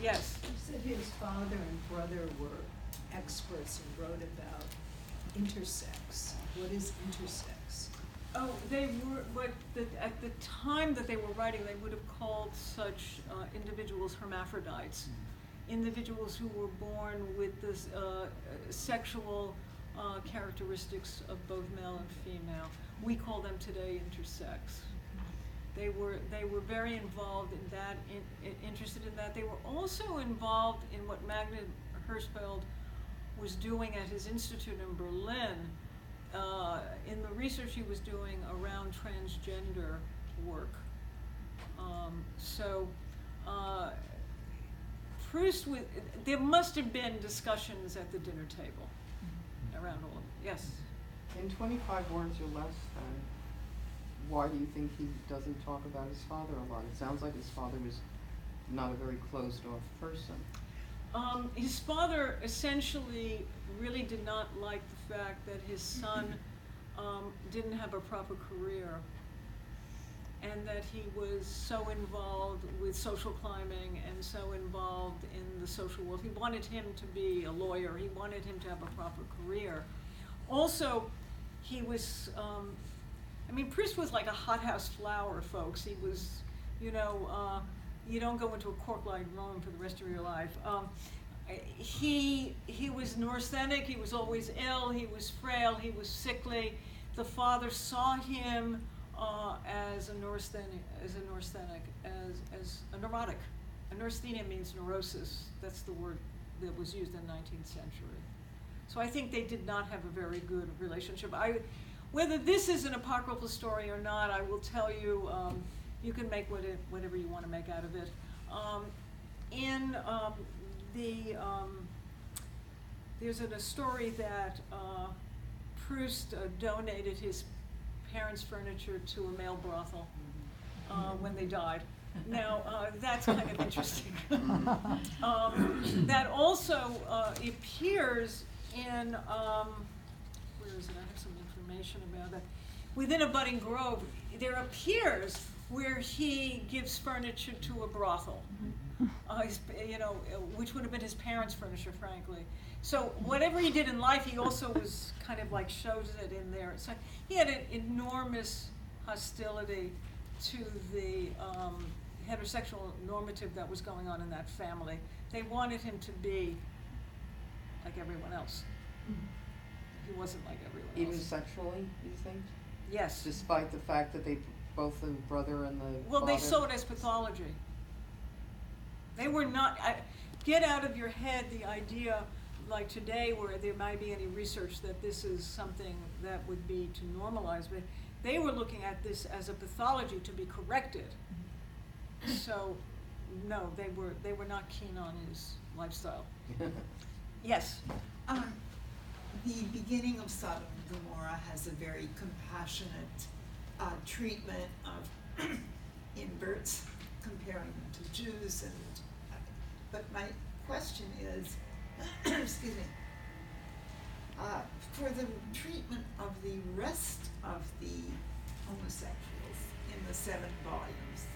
Yes. You said his father and brother were experts and wrote about intersex. What is intersex? Oh, they were, at the time that they were writing, they would have called such individuals hermaphrodites. Individuals who were born with this sexual characteristics of both male and female. We call them today intersex. They were very involved in that, interested in that. They were also involved in what Magnus Hirschfeld was doing at his institute in Berlin, in the research he was doing around transgender work. Proust, there must have been discussions at the dinner table around all of it. Yes? In 25 Words or Less, then, why do you think he doesn't talk about his father a lot? It sounds like his father was not a very closed-off person. His father essentially really did not like the fact that his son didn't have a proper career, and that he was so involved with social climbing and so involved in the social world. He wanted him to be a lawyer. He wanted him to have a proper career. Also, he was, Proust was like a hothouse flower, folks. He was, you don't go into a cork-lined room for the rest of your life. He was neurasthenic. He was always ill. He was frail. He was sickly. The father saw him as a neurasthenic, as a neurotic. A neurasthenia means neurosis. That's the word that was used in the 19th century. So I think they did not have a very good relationship. Whether this is an apocryphal story or not, I will tell you, you can make whatever you want to make out of it. There's a story that Proust donated his parents' furniture to a male brothel when they died. Now, that's kind of interesting. That also appears in, where is it? I have some information about that. Within A Budding Grove, there appears where he gives furniture to a brothel, which would have been his parents' furniture, frankly. So whatever he did in life, he also was kind of like shows it in there. So he had an enormous hostility to the heterosexual normative that was going on in that family. They wanted him to be like everyone else. He wasn't like everyone else. Even sexually, you think? Yes. Despite the fact that they, both the brother and the Well, father... they saw it as pathology. They were not, get out of your head the idea, like today, where there might be any research that this is something that would be to normalize, but they were looking at this as a pathology to be corrected. So, no, they were not keen on his lifestyle. Yes? The beginning of Sodom and Gomorrah has a very compassionate treatment of inverts, comparing them to Jews, but my question is, excuse me, for the treatment of the rest of the homosexuals in the 7 volumes,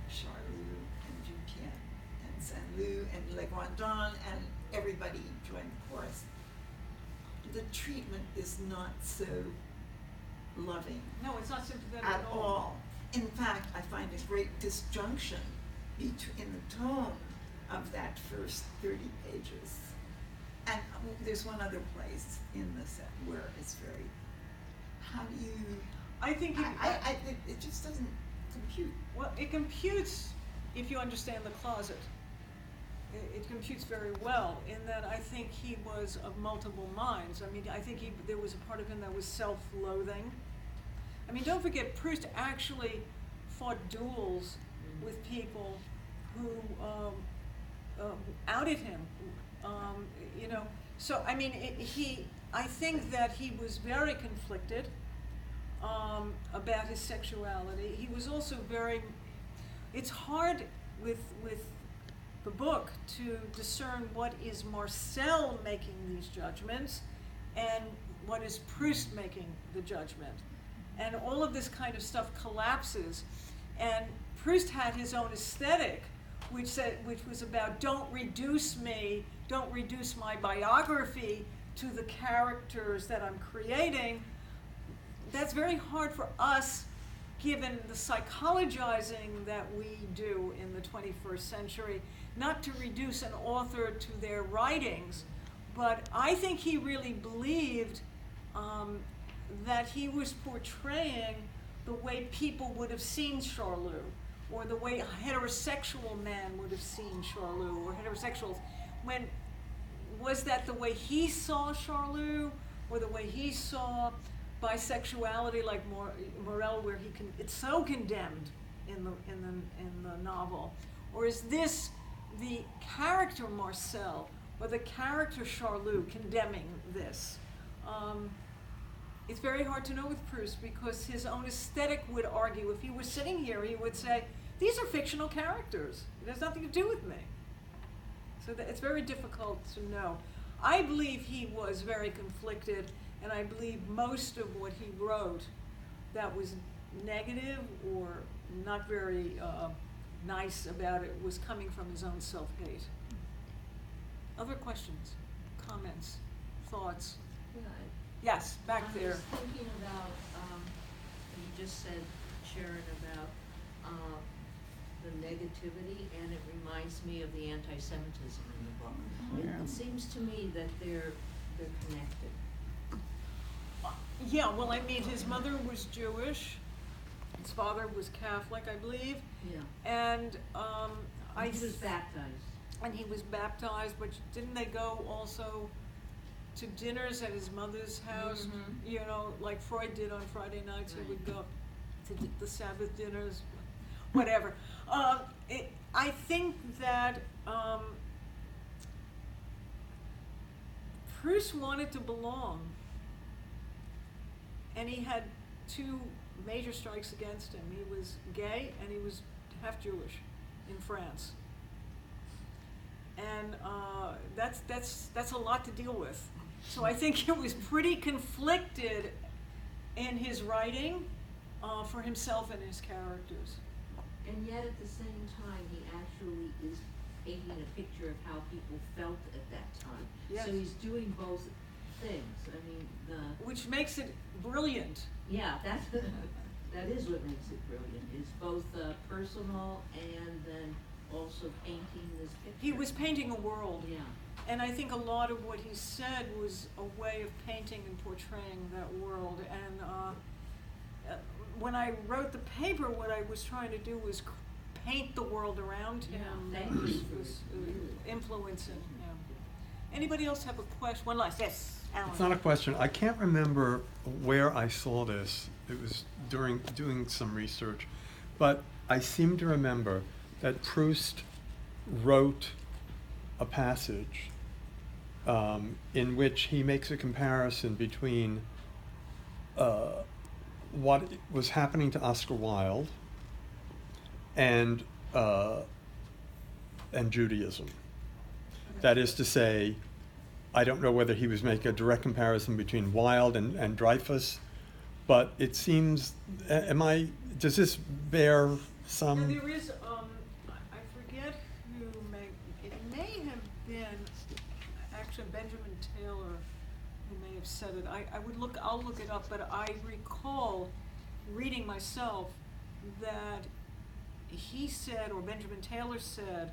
Charlot and Dupien and Saint-Loup and Le Grandin and everybody joined the chorus, the treatment is not so loving. No, it's not sympathetic at all. In fact, I find a great disjunction in the tone of that first 30 pages. And there's one other place in the set where it's very, how do you... I think it just doesn't compute. Well, it computes if you understand the closet. It computes very well in that I think he was of multiple minds. I mean, I think there was a part of him that was self-loathing. I mean, don't forget, Proust actually fought duels with people who outed him. So I mean, I think that he was very conflicted about his sexuality. He was also very. It's hard with the book to discern what is Marcel making these judgments and what is Proust making the judgment. And all of this kind of stuff collapses. And Proust had his own aesthetic, which was about don't reduce my biography to the characters that I'm creating. That's very hard for us, given the psychologizing that we do in the 21st century, not to reduce an author to their writings. But I think he really believed that he was portraying the way people would have seen Charlot, or the way a heterosexual man would have seen Charlot, or heterosexuals. Was that the way he saw Charlot, or the way he saw bisexuality, like Morel, where it's so condemned in the novel, or is this the character Marcel or the character Charlot condemning this? It's very hard to know with Proust, because his own aesthetic would argue, if he was sitting here, he would say, these are fictional characters. It has nothing to do with me. So it's very difficult to know. I believe he was very conflicted, and I believe most of what he wrote that was negative or not very nice about it was coming from his own self-hate. Other questions, comments, thoughts? Yeah, Yes, back there. I was thinking about, you just said, Sharon, about the negativity, and it reminds me of the anti-Semitism in the book. It seems to me that they're connected. Yeah, well, I mean, his mother was Jewish, his father was Catholic, I believe, Yeah. and He was baptized. And he was baptized, but didn't they go also to dinners at his mother's house? Mhm. You know, like Freud did on Friday nights, he would go to the Sabbath dinners, whatever. I think that Proust wanted to belong, and he had two major strikes against him. He was gay and he was half Jewish in France. And that's a lot to deal with. So I think it was pretty conflicted in his writing for himself and his characters. And yet at the same time, he actually is painting a picture of how people felt at that time. Yes. So he's doing both things. I mean, Which makes it brilliant. that is what makes it brilliant. It's both personal and then also painting this picture. He was painting a world. Yeah. And I think a lot of what he said was a way of painting and portraying that world. And when I wrote the paper, what I was trying to do was paint the world around him. Yeah, thank that you. was influencing him. Anybody else have a question? One last. Yes, Alan. It's not a question. I can't remember where I saw this. It was during doing some research. But I seem to remember that Proust wrote a passage in which he makes a comparison between what was happening to Oscar Wilde and Judaism. That is to say, I don't know whether he was making a direct comparison between Wilde and Dreyfus, but it seems, does this bear some? Now there is, I forget it may have been actually Benjamin Taylor who may have said it. I'll look it up, but I recall reading myself that he said, or Benjamin Taylor said,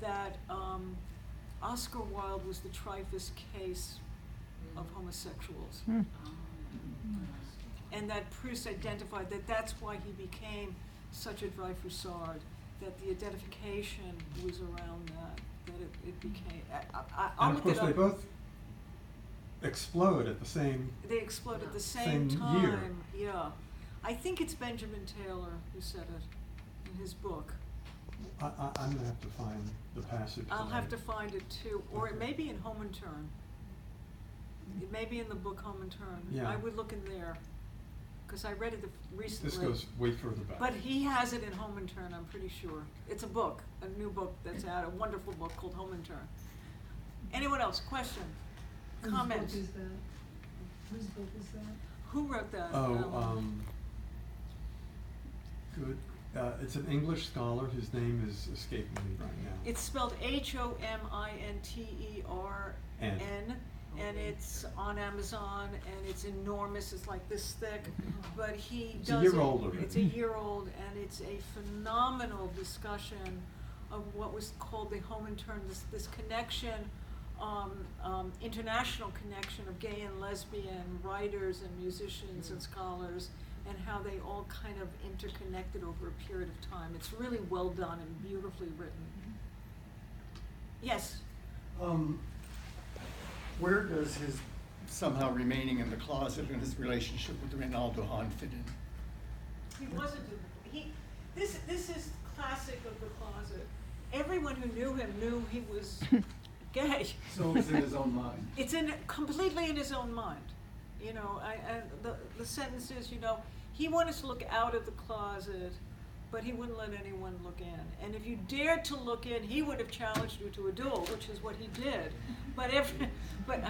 that Oscar Wilde was the Dreyfus case of homosexuals. And that Proust identified that that's why he became such a Dreyfusard, that the identification was around that it became, I'll And of look it course, up. they both explode at the same. They explode at the same Same time. year. Yeah. I think it's Benjamin Taylor who said it in his book. I'm gonna have to find the passage. I'll that have I- to find it too, or it Okay. may be in Home and Turn. It may be in the book Home and Turn. Yeah. I would look in there, because I read it recently. This goes way further back. But he has it in Home and Turn, I'm pretty sure. It's a book, a new book that's out, a wonderful book called Home and Turn. Anyone else? Question? Comment? Whose book is that? Whose book is that? Who wrote that? Oh, good It's an English scholar whose name is escaping me right now. It's spelled Hominter, and it's on Amazon, and it's enormous. It's like this thick, but he It's does a year older. It's a year old, and it's a phenomenal discussion of what was called the Hominter, this connection, international connection of gay and lesbian writers and musicians and scholars, and how they all kind of interconnected over a period of time. It's really well done and beautifully written. Yes. Where does his somehow remaining in the closet and his relationship with Reynaldo Hahn fit in? He wasn't, this is classic of the closet. Everyone who knew him knew he was gay. So it's in his own mind. It's completely in his own mind. You know, the sentence is, you know, he wanted to look out of the closet, but he wouldn't let anyone look in. And if you dared to look in, he would have challenged you to a duel, which is what he did. But I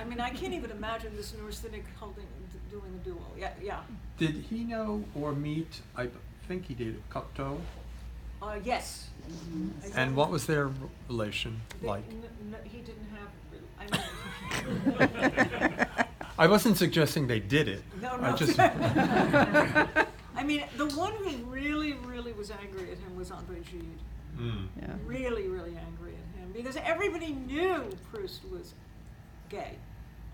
mean, I can't even imagine this neurasthenic doing a duel. Yeah. Did he know or meet, I think he did, Cocteau? Yes. And what was their relation like? He didn't have, I mean. I wasn't suggesting they did it. No. I just, I mean, the one who really was angry at him was André Gide. Yeah. Really angry at him, because everybody knew Proust was gay.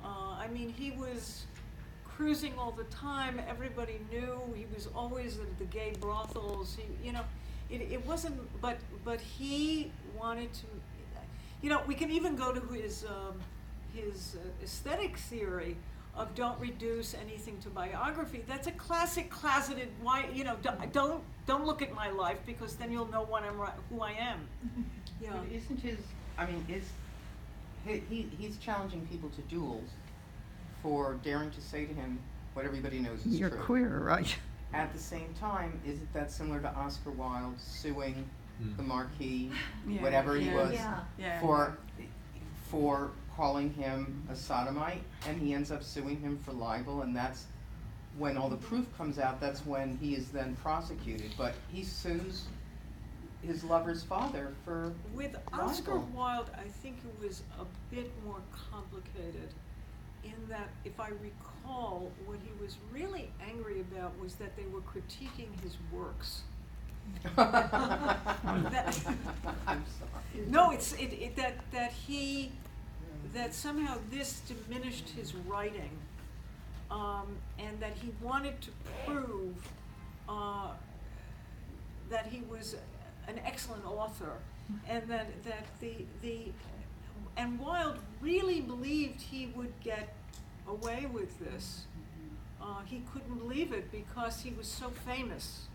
I mean, he was cruising all the time. Everybody knew he was always at the gay brothels. He, you know, it wasn't. But he wanted to. You know, we can even go to his aesthetic theory of don't reduce anything to biography. That's a classic closeted. Why, you know, don't look at my life, because then you'll know who I am. Yeah. But isn't he's challenging people to duels for daring to say to him what everybody knows is You're true. queer, right? At the same time, isn't that similar to Oscar Wilde suing the Marquis, Yeah. whatever he was, Yeah. for calling him a sodomite, and he ends up suing him for libel, and that's when all the proof comes out. That's when he is then prosecuted. But he sues his lover's father for With Oscar libel. Wilde, I think it was a bit more complicated, in that, if I recall, what he was really angry about was that they were critiquing his works. I'm sorry. No, that somehow this diminished his writing, and that he wanted to prove that he was an excellent author, and that and Wilde really believed he would get away with this. He couldn't believe it because he was so famous.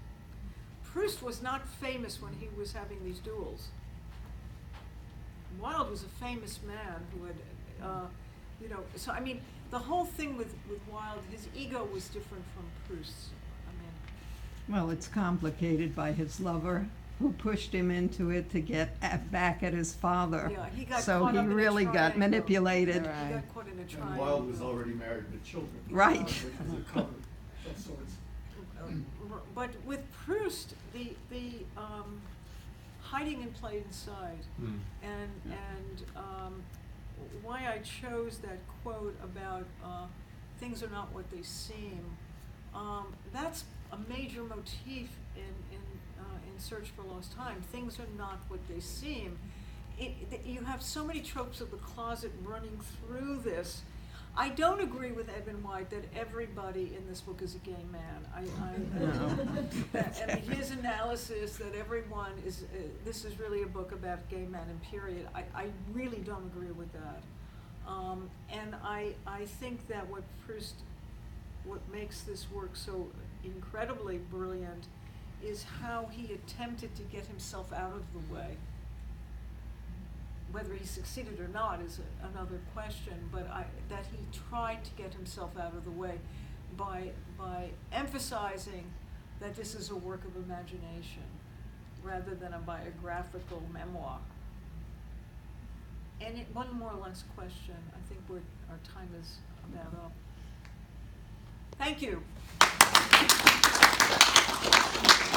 Proust was not famous when he was having these duels. Wilde was a famous man who had, you know, so I mean, the whole thing with Wilde, his ego was different from Proust's. I mean, Well, it's complicated by his lover, who pushed him into it to get back at his father. yeah, he got So caught he up in a really got triangle. manipulated. He Right. got caught in a And triangle. Wilde was already married with children. Right. Which was a cover of sorts. But with Proust, the hiding in plain sight, and why I chose that quote about things are not what they seem. That's a major motif in Search for Lost Time. Things are not what they seem. You have so many tropes of the closet running through this. I don't agree with Edmund White that everybody in this book is a gay man. I mean, his analysis that everyone is, this is really a book about gay men and period. I really don't agree with that. And I think that what makes this work so incredibly brilliant is how he attempted to get himself out of the way. Whether he succeeded or not is another question, but that he tried to get himself out of the way by emphasizing that this is a work of imagination rather than a biographical memoir. And one more or less question. I think our time is about up. Thank you.